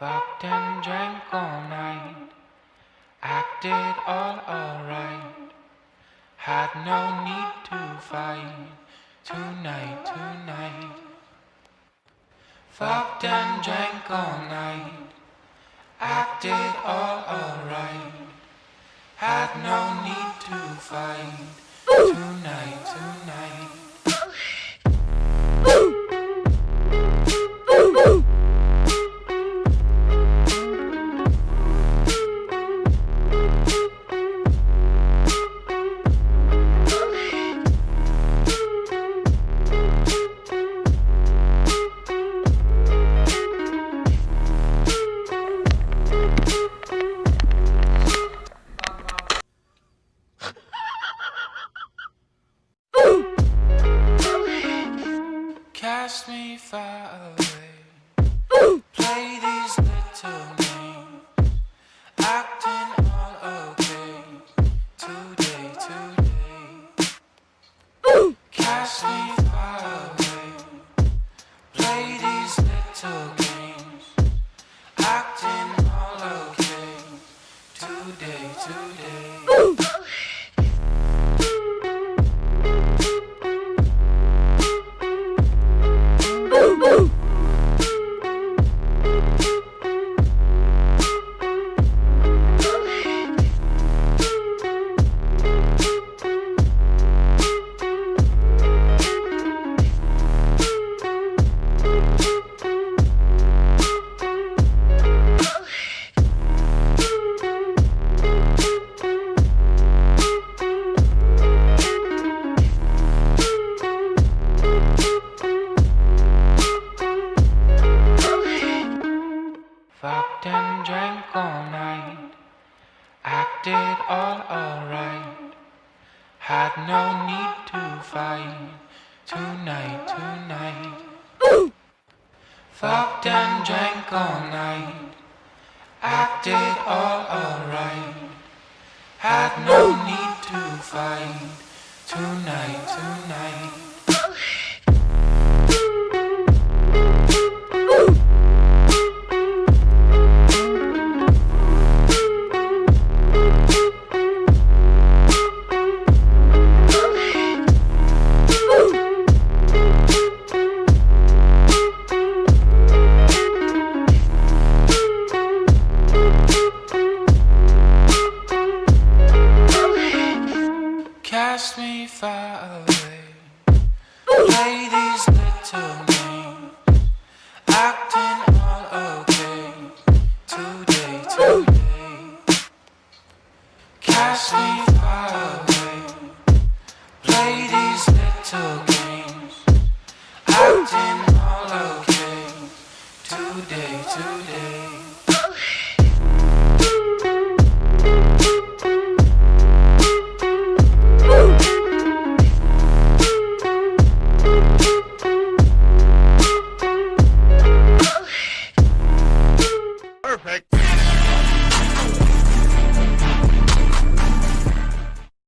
Fucked and drank all night, acted all alright, had no need to fight tonight. Fucked and drank all night, acted all alright, had no need to fight tonight. Cast me far away, play these little games, acting all okay, today. Cast me far away, play these little games, acting all okay, today. Fucked and drank all night, acted all alright, had no need to fight tonight. Fucked and drank all night, acted all alright, had no need to fight tonight. Cast me far away, play these little games, acting all okay, today. Cast me far away, play these little games, acting all okay, today.